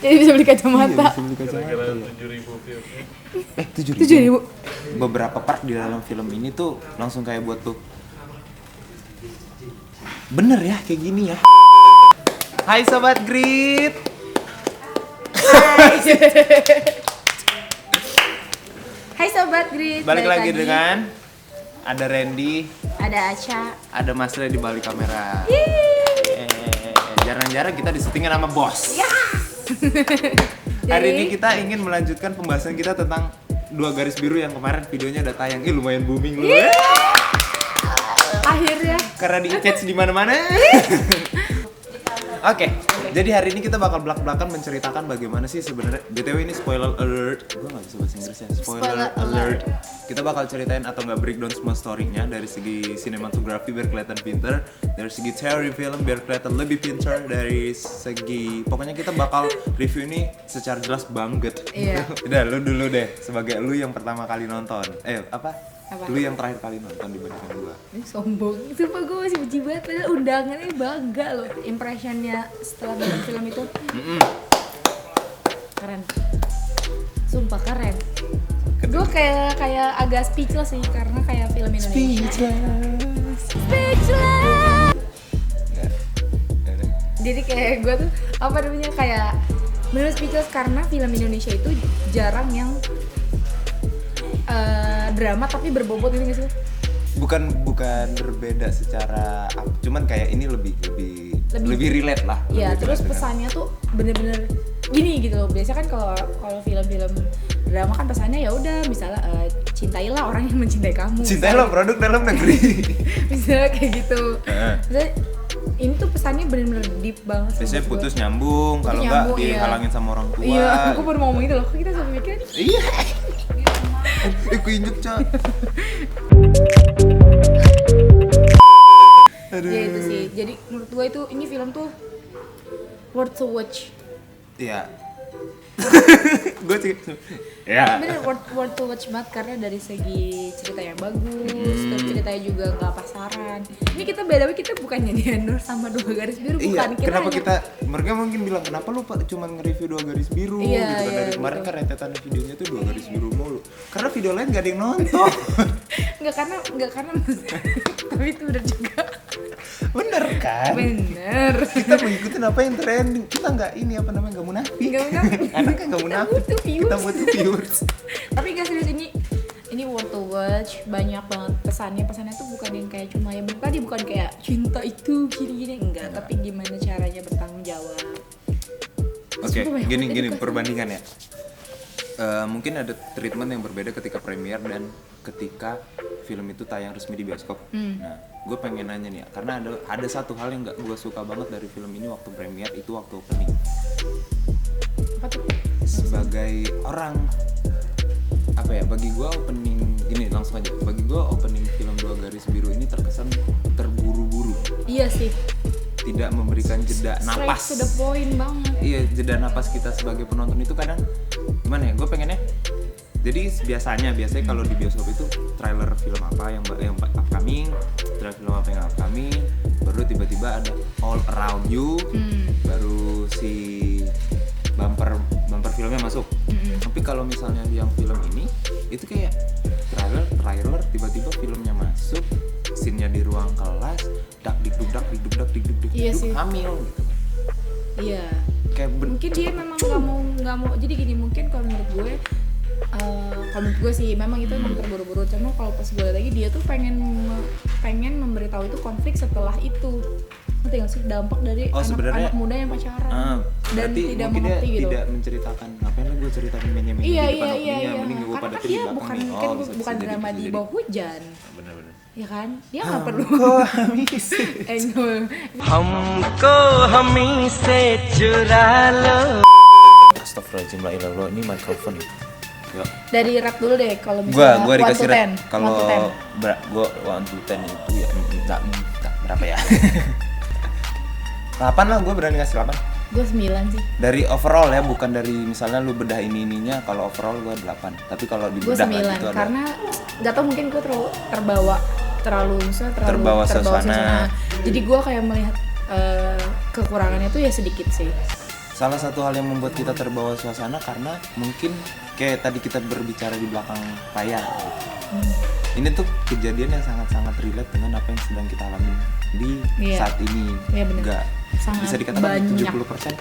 Jadi bisa beli kacamata. Iya, bisa beli kacamata. Kira-kira Ya. 7.000 views. 7.000. 7.000. Beberapa part di dalam film ini tuh langsung kayak buat tuh. Bener ya kayak gini ya. Hai Sobat Grit. Hai Sobat Grit. Balik lagi dengan ada Randy, ada Acha, ada Mas Ray di balik kamera. Jarang-jarang kita disettingin sama bos. Ya. Hari ini kita ingin melanjutkan pembahasan kita tentang Dua Garis Biru yang kemarin videonya udah tayang. Lumayan booming loh. Akhirnya. Karena di-catch di mana-mana. Oke, jadi hari ini kita bakal belak-belakan menceritakan bagaimana sih sebenarnya. BTW ini spoiler alert. Gue nggak bisa bahasa Inggris ya. Spoiler alert. Kita bakal ceritain atau nggak breakdown semua story-nya dari segi sinematografi biar kelihatan pinter, dari segi teori film biar kelihatan lebih pinter, dari segi pokoknya kita bakal review ini secara jelas banget. Iya. Udah, lu dulu deh sebagai lu yang pertama kali nonton. Apa? Lu yang terakhir kali nonton dibandingkan gua. Ini sombong. Sumpah gue masih benci banget. Padahal undangannya bangga loh. Impressionnya setelah nonton film itu. Keren. Sumpah keren. Gue kayak agak speechless sih karena kayak film Indonesia. Speechless. Jadi kayak gue tuh apa namanya kayak bener speechless karena film Indonesia itu jarang yang drama tapi berbobot gitu nggak sih? Bukan berbeda secara cuman kayak ini lebih relate lah. Iya, Lebih terus relate pesannya tuh bener-bener gini gitu loh. Biasa kan kalau film-film drama kan pesannya ya udah misalnya cintailah orang yang mencintai kamu. Cintailah produk dalam negeri. Misalnya kayak gitu. Misalnya, ini tuh pesannya bener-bener deep banget. Biasanya putus nyambung, kalau enggak dihalangin sama orang tua. Iya, aku baru mau ngomong itu loh. Kok kita sampai mikir? Iya. Aku injuk, Cak. Aduh. Ya itu sih. Jadi menurut gua itu ini film tuh worth to watch. Iya. Gue sih. Ya. Bener worth to watch banget karena dari segi cerita yang bagus, terus ceritanya juga nggak pasaran. Ini kita beda, kita bukannya di endorse sama Dua Garis Biru, Iya, bukan. kenapa mereka mungkin bilang kenapa lu cuma nge-review Dua Garis Biru Iya, gitu kan. iya, Dari kemarin gitu. kan rentetan videonya tuh Dua Garis Biru mulu. Karena video lain gak ada yang nonton. nggak karena tapi itu bener juga. Bener kan? Bener. Kita mengikutin apa yang trending. Kita nggak ini apa namanya nggak munafik. Nggak munafik. Karena kan nggak munafik. butuh views. Kita butuh viewers. Tapi nggak serius, ini worth to watch, banyak banget pesannya tuh bukan yang kayak cuma yang tadi, bukan kayak cinta itu gini-gini, enggak, tapi gimana caranya bertanggung jawab. Oke, Sumpah banyak gini banget perbandingan ya. Mungkin ada treatment yang berbeda ketika premier dan ketika film itu tayang resmi di bioskop. Nah, gue pengen nanya nih, karena ada satu hal yang nggak gue suka banget dari film ini waktu premier, itu waktu opening. Apa tuh? Sebagai orang apa ya, bagi gue opening gini langsung aja, bagi gue opening film Dua Garis Biru ini terkesan terburu-buru. Iya sih. Tidak memberikan jeda napas. Straight to the point banget. Iya, jeda napas kita sebagai penonton itu kadang gimana ya? Gue pengennya. Jadi biasanya kalau di bioskop itu trailer film apa yang upcoming, trailer film apa yang upcoming, baru tiba-tiba ada all around you, baru si bumper filmnya masuk. Tapi kalau misalnya yang film ini itu kayak trailer tiba-tiba filmnya masuk, scene-nya di ruang kelas, dak dikduk Iya sih. hamil gitu. Iya. Kayak Mungkin dia memang nggak mau. Jadi gini, mungkin kalau menurut gue sih memang itu emang terburu-buru. Cuma kalau pas gue lihat lagi dia tuh pengen memberitahu itu konflik setelah itu. Ngerti nggak sih dampak dari anak muda yang pacaran dan tidak mengerti gitu. Tidak menceritakan ngapain lah gue ceritakan menye-menye di depan opininya, mending gue pada Karena dia belakang nih. bukan drama di bawah hujan. Benar-benar. Ya kan? Dia nggak perlu. हमको हमी से चुरा लो. Astagfirullahaladzim, la ilaha illallah, ini microphone. Yuk. Dari rap dulu deh kalau misalnya Gua dikasih 1 to 10. kalau 1 to 10. gua 1 to 10 itu ya enggak berapa ya? 8 lah, gua berani ngasih 8. Gue 9 sih. Dari overall ya, bukan dari misalnya lu bedah ininya. Kalau overall gua 8. Tapi kalau di Gue bedah 9 itu ada karena nggak tau, mungkin gue terbawa Terbawa suasana. Jadi gue kayak melihat kekurangannya tuh ya sedikit sih. Salah satu hal yang membuat kita terbawa suasana karena mungkin kayak tadi kita berbicara di belakang layar gitu. Ini tuh kejadian yang sangat-sangat relate dengan apa yang sedang kita alami di saat ini. Iya, bener. Nggak Sangat bisa dikatakan banyak. 70%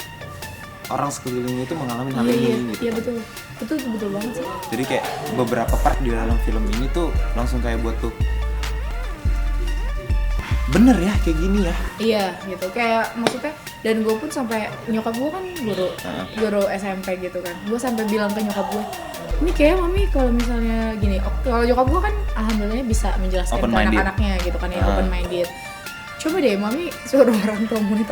orang sekelilingnya itu mengalami hal Iya, ini iya, gitu. iya betul. Itu betul banget sih. Jadi kayak beberapa part di dalam film ini tuh langsung kayak buat tuh bener ya kayak gini ya. Iya gitu, kayak maksudnya, dan gue pun sampai nyokap gue kan guru SMP gitu kan, gue sampai bilang ke nyokap gue, ini kayak mami kalau misalnya gini, kalau nyokap gue kan alhamdulillah bisa menjelaskan ke anak-anaknya gitu kan ya, open minded. Coba deh mami suruh orang tua murid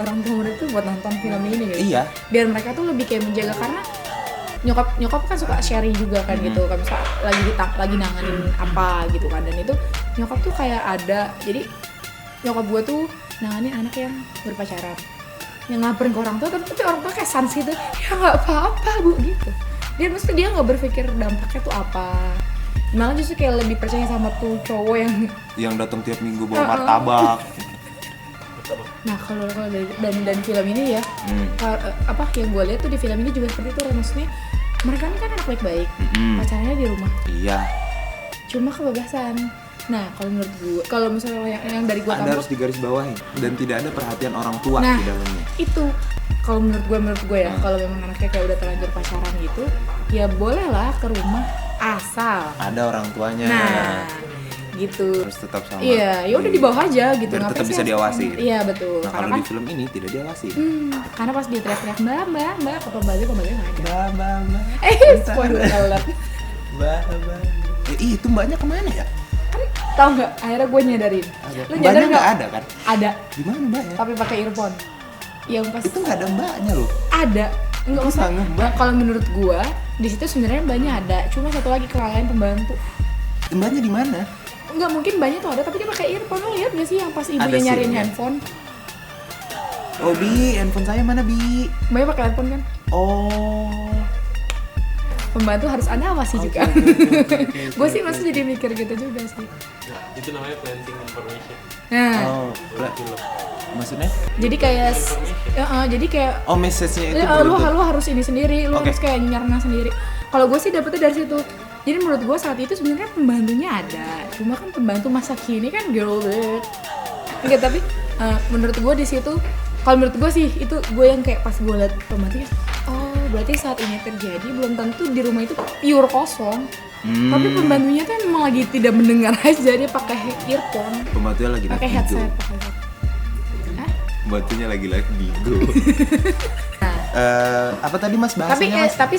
itu buat nonton film ini gitu. Iya. Biar mereka tuh lebih kayak menjaga, karena nyokap kan suka sharing juga kan gitu, kan misal lagi nanganin apa gitu kan, dan itu nyokap tuh kayak ada, jadi nyokap gue tuh nanganin anak yang berpacaran, yang ngelaporin ke orang tua, tapi orang tua kayak sans gitu, ya nggak apa-apa bu gitu. Dia nggak berpikir dampaknya tuh apa, malah justru kayak lebih percaya sama tuh cowok yang datang tiap minggu bawa martabak. Nah kalau dan film ini ya, apa yang gue lihat tuh di film ini juga seperti itu, maksudnya mereka kan anak baik-baik, pacarannya di rumah. Iya. Cuma kebebasan. Nah kalau menurut gue, kalau misalnya yang dari gue Anda harus digarisbawahi dan tidak ada perhatian orang tua di dalamnya. Itu kalau menurut gue ya, kalau memang anaknya kayak udah terlanjur pacaran gitu, ya bolehlah ke rumah asal ada orang tuanya. Nah gitu. Harus tetap sama. Iya, ya udah di bawah aja gitu. Biar tetap bisa diawasi. Iya betul. Nah kalau di film ini tidak diawasi. Karena pas dia teriak-teriak mbak, ke pembantu nggak ada. Mbak. Spoiler alert. Mbak. Itu mbaknya kemana ya? Tahu nggak? Akhirnya gue nyadarin. Lu nyadar Mbaknya nggak ada kan? Ada. Di mana mbaknya? Tapi pakai earphone. Yang pas Itu nggak ada mbaknya loh. ada. Enggak usah. Mbak. Kalau menurut gue di situ sebenarnya mbaknya ada. Cuma satu lagi kelalaian pembantu. Mbaknya di mana? Enggak, mungkin mbaknya tuh ada tapi dia pakai earphone. Lo lihat nggak sih yang pas ibunya Ada nyariin scene-nya. handphone? Oh Bi, handphone saya mana Bi? Mbaknya pakai handphone kan? Oh. Pembantu harus Anda awasi juga. Gue sih masih jadi mikir gitu juga sih. Nah, itu namanya planting information. Nah, Oh, maksudnya? jadi kayak jadi kayak Oh, message-nya itu lu berbentuk. harus ini sendiri, lu Oke. harus kayak nyarna sendiri. Kalau gue sih dapetnya dari situ. Jadi menurut gue saat itu sebenarnya pembantunya ada, cuma kan pembantu masa kini kan girl bad. Enggak, tapi menurut gue di situ, kalau menurut gue sih itu gue yang kayak pas gue liat pembantunya, oh berarti saat ini terjadi belum tentu di rumah itu pure kosong. Tapi pembantunya tuh emang lagi tidak mendengar aja, dia pakai earphone, Pembantunya lagi pakai live headset, Bigo. pakai headset. Pembantunya lagi live Bigo. Nah, Apa tadi Mas bahasanya Mas? tapi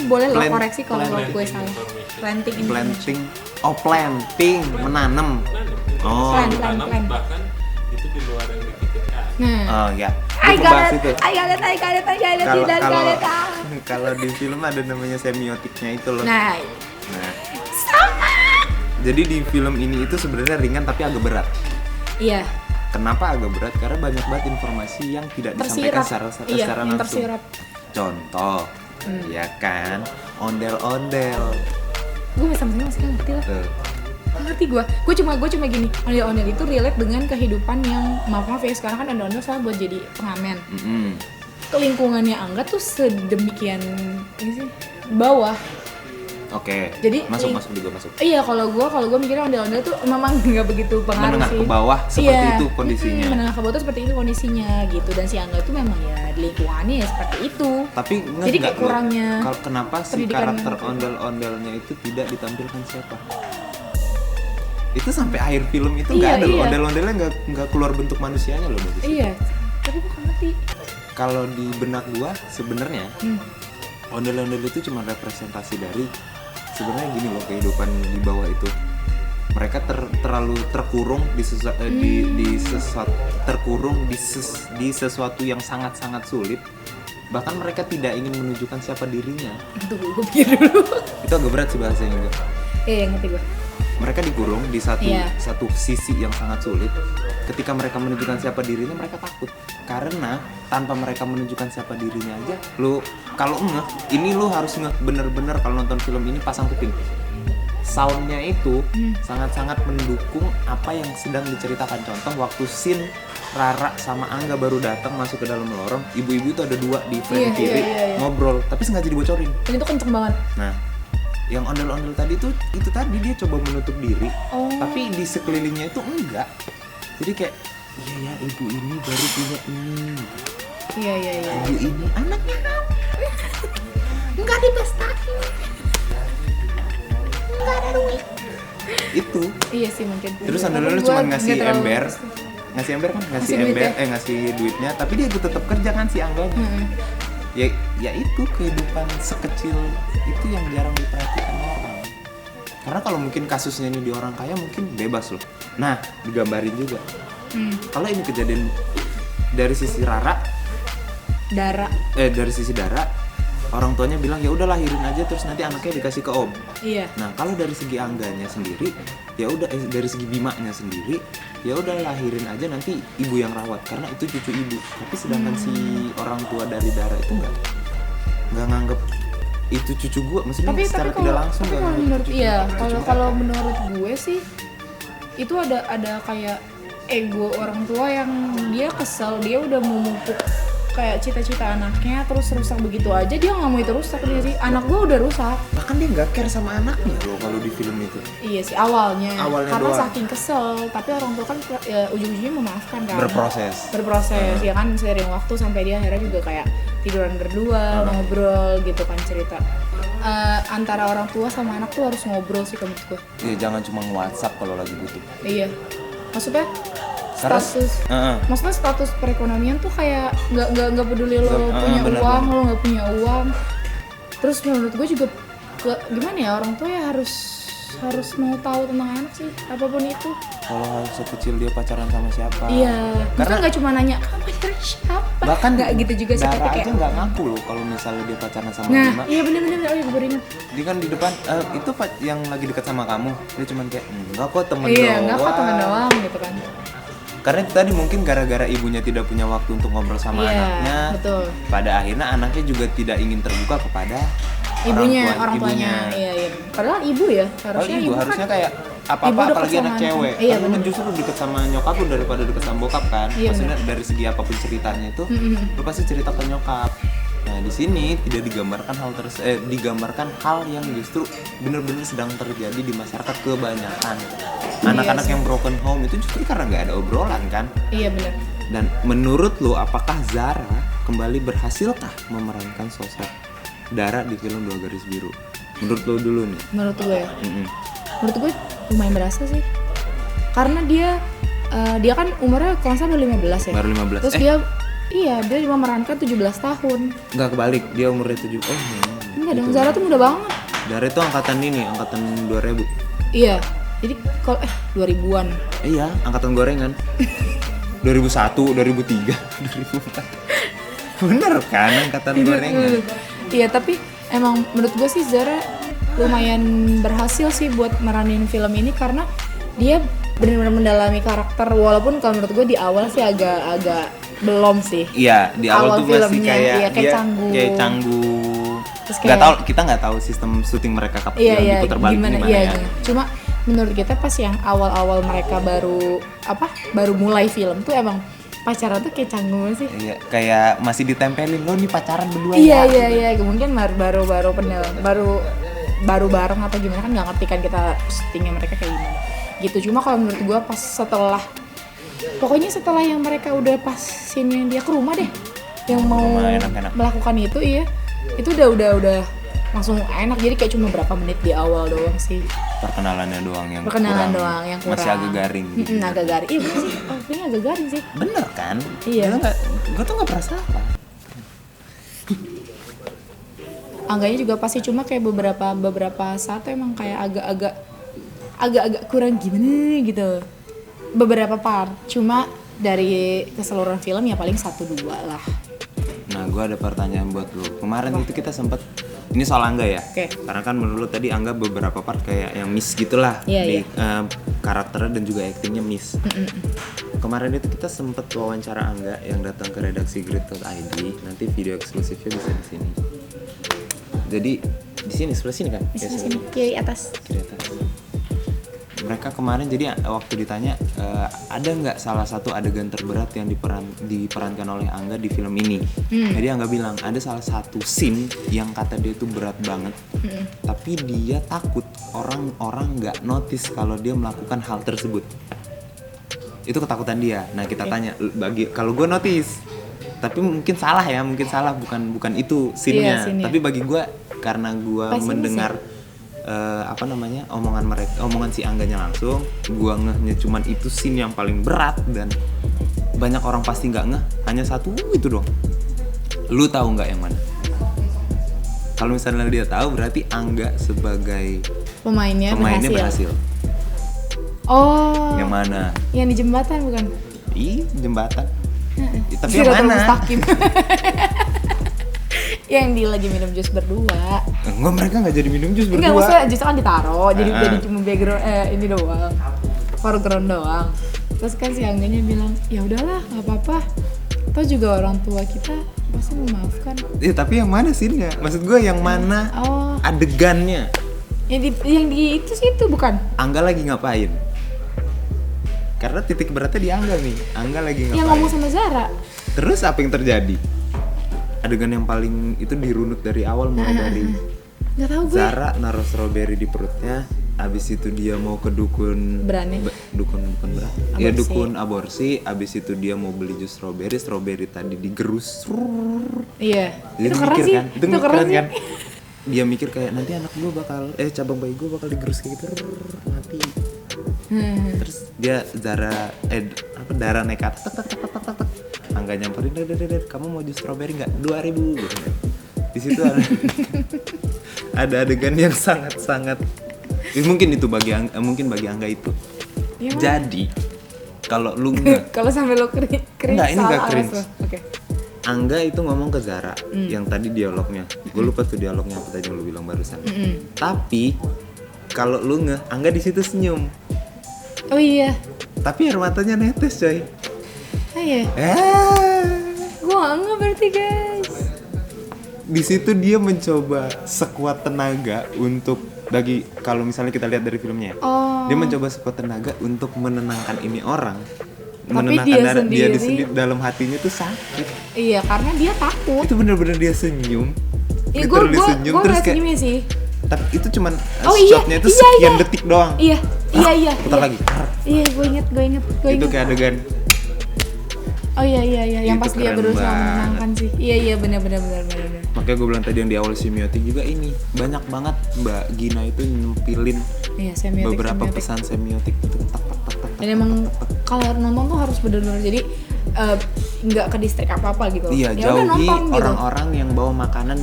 boleh lo Plan- koreksi kalau gue salah. Planting information. Planting. Oh, planting, menanam. Oh. Plan. Bahkan itu di luar yang dipikirkan. Nah, Oh ya. I Gua got bahas it, itu. I got it, Kalau tidak kalau got it. kalau di film ada namanya semiotiknya itu loh. Nah, Nah, sama. jadi di film ini itu sebenarnya ringan tapi agak berat. Iya, Kenapa agak berat? Karena banyak banget informasi yang tidak disampaikan tersirat. secara Iya, secara yang langsung. tersirat. Contoh, ya kan, ondel-ondel. Gue masih ngerti lah. Tuh. Ngerti gue. Gue cuma gini. Ondel-ondel itu relate dengan kehidupan yang maaf ya sekarang kan ondel-ondel selalu buat jadi pengamen. Ke lingkungannya Angga tuh sedemikian ini sih bawah. Oke. Jadi, masuk juga. Iya, kalau gue mikirnya ondel-ondel tuh memang nggak begitu pengaruh Menengah sih. ke bawah seperti Iya. itu kondisinya. Menengah ke bawah tuh seperti itu kondisinya gitu, dan si Angga tuh memang ya di lingkungannya ya seperti itu. Tapi Jadi kayak kurangnya kalau kenapa si pendidikan karakter yang- ondel-ondelnya itu tidak ditampilkan siapa? Itu sampai akhir film itu Iya, nggak ada loh, iya. ondel-ondelnya nggak keluar bentuk manusianya loh dari situ. Iya, tapi gue ngerti. Kalau di benak gua sebenarnya ondel-ondel itu cuma representasi dari sebenarnya gini loh kehidupan di bawah itu. Mereka terlalu terkurung di sesuatu yang sangat-sangat sulit. Bahkan mereka tidak ingin menunjukkan siapa dirinya. Tunggu, gue pikir dulu. Itu agak berat sih bahasanya itu. Iya, ngerti gue. Mereka dikurung di satu Iya. satu sisi yang sangat sulit. Ketika mereka menunjukkan siapa dirinya, mereka takut. Karena tanpa mereka menunjukkan siapa dirinya aja, lu kalau ngeh, ini lu harus ngeh bener-bener kalau nonton film ini pasang kuping. soundnya itu sangat-sangat mendukung apa yang sedang diceritakan. Contoh waktu scene Rara sama Angga baru datang masuk ke dalam lorong, ibu-ibu itu ada 2 di frame Iya, kiri iya. ngobrol, tapi sengaja dibocorin. Dan itu kenceng banget. Nah, yang ondel-ondel tadi itu tadi dia coba menutup diri, Oh. tapi di sekelilingnya itu enggak. Jadi kayak, iya ya ibu ini baru punya ini, Iya. ibu ini anaknya enggak dipestakin, enggak ada duit. Itu. Iya sih mungkin. Terus Tapi ondel-ondel gua cuma nggak ngasih terlalu- ember, ngasih ember kan, ngasih Ngasih ember, duitnya. ngasih duitnya, tapi dia ikut tetap kerja kan si Angganya. Ya itu kehidupan sekecil itu yang jarang diperhatikan orang. Karena kalau mungkin kasusnya ini di orang kaya mungkin bebas loh. Nah, digambarin juga. Kalau ini kejadian dari sisi Rara, dari sisi Dara, orang tuanya bilang ya udah lahirin aja terus nanti anaknya dikasih ke om. Iya. Nah, kalau dari segi Angganya sendiri, ya udah dari segi Bimanya sendiri, ya udah lahirin aja nanti ibu yang rawat karena itu cucu ibu. Tapi sedangkan si orang tua dari Dara itu nggak nganggep itu cucu gua, maksudnya Tapi secara kalau tidak langsung nggak kalau nganggep menurut cucu- iya, cucu kalau mereka. kalau menurut gue sih itu ada kayak ego orang tua yang dia kesel, dia udah memupuk kayak cita-cita anaknya terus rusak begitu aja, dia nggak mau itu rusak dia sih. Anak gue udah rusak. Bahkan dia nggak care sama anaknya loh kalau di film itu. Iya sih awalnya karena doang. saking kesel, tapi orang tua kan ya, ujung-ujungnya memaafkan kan. Berproses. Ya kan seiring waktu sampai dia akhirnya juga kayak tiduran berdua, ngobrol gitu kan cerita. Antara orang tua sama anak tuh harus ngobrol sih menurut gue. Ya jangan cuma WhatsApp kalau lagi butuh. Iya. Maksudnya Karena- maksudnya status perekonomian tuh kayak nggak peduli lo punya benar, uang, lo nggak punya uang. Terus menurut gue juga gimana ya, orang tua ya harus mau tahu tentang anak sih, apapun itu. Kalau hal sekecil dia pacaran sama siapa. Iya. Karena Karena nggak cuma nanya kamu pacaran siapa. bahkan nggak gitu juga sih, Dara tapi aja kayak. nggak ngaku loh kalau misalnya dia pacaran sama Nah, Bima. iya bener-bener, oh iya gue baru ingat. Dia kan di depan itu yang lagi dekat sama kamu, dia cuman kayak enggak kok temen Iya, doang. nggak kok teman doang gitu kan. Karena itu tadi mungkin gara-gara ibunya tidak punya waktu untuk ngobrol sama Iya, anaknya. betul. Pada akhirnya anaknya juga tidak ingin terbuka kepada Orang tuanya. Iya. Padahal ibu ya, Kalau harusnya ibu kan harusnya kayak ibu apa-apa deket apalagi sama anak anak. cewek. Iya, Kan lu bener. justru deket sama nyokap lu daripada deket sama bokap kan. Iya, Maksudnya dari segi apapun ceritanya itu, lu pasti cerita ke nyokap. Nah di sini tidak digambarkan hal yang justru benar-benar sedang terjadi di masyarakat kebanyakan. Anak-anak sih. yang broken home itu justru karena nggak ada obrolan kan. Iya benar. Dan menurut lo apakah Zara kembali berhasilkah memerankan sosok Dara di film 2 Garis Biru? Menurut lo dulu nih. Menurut gue ya. Mm-mm. Menurut gue lumayan berasa sih. Karena dia kan umurnya kalau nggak salah baru 15 ya. Baru 15. Terus dia cuma memerankan 17 tahun. Nggak kebalik, dia umurnya 7. Enggak dong, Zara tuh muda banget. Dara itu angkatan 2000. Iya. Jadi kalau 2000-an. Iya, angkatan gorengan. 2001, 2003, 2004. Bener kan angkatan gorengan. Iya, tapi emang menurut gue sih Zara lumayan berhasil sih buat meranin film ini karena dia benar-benar mendalami karakter, walaupun kalau menurut gue di awal sih agak belum sih. Iya, di awal Awal tuh masih filmnya, kayak iya, kayak dia canggung. kayak canggung. Terus Nggak tahu, kita nggak tahu sistem syuting mereka Iya, yang diputar balik gimana ya. gitu. Cuma menurut kita pas yang awal-awal mereka baru mulai film tuh emang pacaran tuh kayak canggung sih. Iya, kayak masih ditempelin lo nih pacaran berdua Iya, ya. mungkin baru bareng atau gimana kan nggak ngerti kan kita syutingnya mereka kayak gimana. Gitu. Cuma kalau menurut gua pas setelah yang mereka udah pas scene yang dia ke rumah deh, yang mau Rumah enak-enak. melakukan itu, iya. Itu udah langsung enak, jadi kayak cuma berapa menit di awal doang sih. Perkenalannya doang yang Perkenalan kurang. doang yang kurang. Masih agak garing gitu. Agak garing. Iya bener sih, ini agak garing sih. Bener kan? Iya. Gue tuh nggak pernah salah. Angganya juga pasti cuma kayak beberapa saat tuh emang kayak agak kurang gimana gitu. Beberapa part, cuma dari keseluruhan film ya paling 1-2 lah. Nah, gue ada pertanyaan buat lo. Kemarin itu kita sempet, ini soal Angga ya. Oke. Karena kan menurut lo tadi Angga beberapa part kayak yang miss gitulah Iya, di iya. karakternya dan juga aktingnya miss. Kemarin itu kita sempet wawancara Angga yang datang ke redaksi Grid.id. Nanti video eksklusifnya bisa di sini. Jadi di sini sebelah sini kan? Di Ya, sini kiri atas. kiri atas. Mereka kemarin jadi waktu ditanya ada nggak salah satu adegan terberat yang diperankan oleh Angga di film ini. Jadi Angga bilang ada salah satu scene yang kata dia itu berat banget, tapi dia takut orang-orang nggak notice kalau dia melakukan hal tersebut. Itu ketakutan dia. Nah kita tanya kalau gue notice, tapi mungkin salah bukan itu scene-nya. Iya, scene-nya. Tapi bagi gue karena gue Pasti mendengar omongan si Angganya langsung, gua ngehnya cuman itu scene yang paling berat dan banyak orang pasti nggak ngeh, hanya satu itu doang. Lu tahu nggak yang mana? Kalau misalnya dia tahu berarti Angga sebagai Pemainnya berhasil. Oh. Yang mana? Yang di jembatan bukan? Ih, jembatan. Tapi yang Siratul mana? Mustaqim. Yang dia lagi minum jus berdua. Enggak, mereka nggak jadi minum jus Enggak, berdua. maksudnya jusnya kan ditaro, jadi cuma background ini doang. Foreground doang. Terus kan si Angganya bilang, "Ya udahlah, enggak apa-apa. Toh juga orang tua kita pasti memaafkan." Iya, tapi yang mana scene-nya? Maksud gua yang mana Oh, adegannya? yang di itu sih itu bukan? Angga lagi ngapain? Karena titik beratnya di Angga nih. Angga lagi ngapain? Yang ngomong sama Zara. Terus apa yang terjadi? Adegan yang paling itu dirunut dari awal, mulai dari Enggak tahu gue. Zara naruh strawberry di perutnya, abis itu dia mau ke dukun Berani. dukun bukan berani. Ya Aborsi. dukun aborsi, abis itu dia mau beli jus strawberry tadi digerus. Iya. Jadi Itu keren mikir sih. kan, itu keren kan? Dia mikir kayak nanti anak gue bakal cabang bayi gue bakal digerus kayak gitu, mati. Terus dia Dara nekat tak. Angga nyamperin, "Dad, kamu mau jus strawberry nggak? 2.000 gitu. Di situ ada adegan yang sangat mungkin itu bagi Angga itu. Iya, Jadi kalau lu nggak Kalau sampai lo cringe. Enggak, ini nggak salah cringe. langsung. Oke. Angga itu ngomong ke Zara yang tadi dialognya, gue lupa tuh dialognya apa tadi yang lu bilang barusan. Tapi kalau lu nggak, Angga di situ senyum, Oh iya. tapi air matanya netes coy. Ah iya. Gua nggak berarti guys. Di situ dia mencoba sekuat tenaga untuk kalau misalnya kita lihat dari filmnya, Oh. dia mencoba sekuat tenaga untuk menenangkan ini orang, Tapi dia dia sendiri- dalam hatinya tuh sakit. Iya, karena dia takut. Itu bener-bener dia senyum, Iya, gue literally senyum terus ngeliat kayak. senyumnya sih. Tapi itu cuman Oh iya, shotnya itu iya, sekian iya. detik doang. Iya. Putar lagi. Iya, gue inget. Itu kayak adegan. Oh iya, yang Itu pas dia keren berusaha banget. menenangkan sih. Iya, benar. Makanya gue bilang tadi yang di awal semiotik juga ini banyak banget Mbak Gina itu nyempilin Iya, semiotik. beberapa pesan semiotik itu tak. Dan emang kalau nonton tuh harus benar-benar jadi nggak ke distrik apa-apa gitu. Iya, Ya udah jauhi nonton gitu. orang-orang yang bawa makanan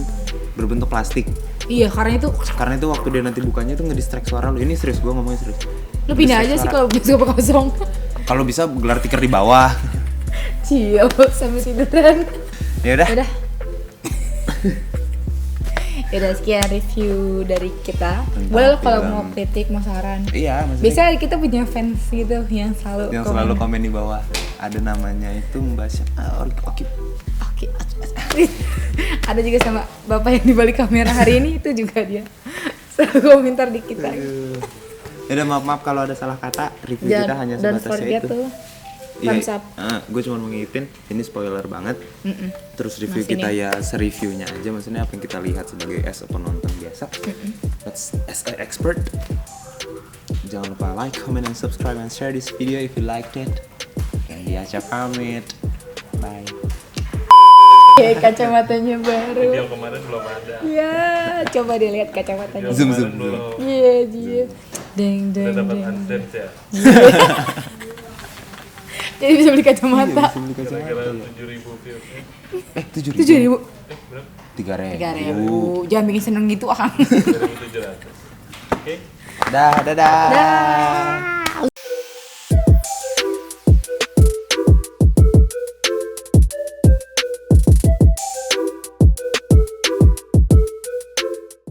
berbentuk plastik. Iya, karena itu Karena itu waktu dia nanti bukanya itu ngedistract suara lu. Ini serius, gue ngomongnya serius. lu pindah aja Ngedistract sih suara. kalau bioskop kosong. Kalau bisa gelar tikar di bawah. Cio sampai tiduran. Ya udah. Udah. Udah sekian review dari kita. Tentang Boleh lo kalau film. mau kritik, mau saran. Iya, maksudnya Biasanya kita punya fans gitu yang selalu yang selalu komen di bawah. Ada namanya itu Mbak Oke. Oke. Ada juga sama bapak yang di balik kamera hari ini itu juga dia selalu komentar di kita. Ya udah, maaf kalau ada salah kata. Review kita hanya Don't sebatas forget itu. tuh thumbs up. Gue cuma mau ngingetin, ini spoiler banget. Terus review Masih kita nih. ya sereviewnya aja, maksudnya apa yang kita lihat sebagai as a penonton biasa. That's as an expert. Jangan lupa like, comment, and subscribe and share this video if you liked it. Dan dia Aca pamit. Bye. Kayak kacamatanya baru. Video kemarin belum ada. Ya, coba dilihat kacamatanya. Video Zoom, kemarin zoom, belum. Iya. Deng Udah dapat deng. AdSense ya. Jadi bisa beli kacamata. Bisa beli kacamata, Kira-kira ya. 7.000 views. 7.000. 7.000. Berapa? 3.000. 3.000. Jangan bikin seneng gitu, Akang. 3.700. Oke. Dadah. Dah.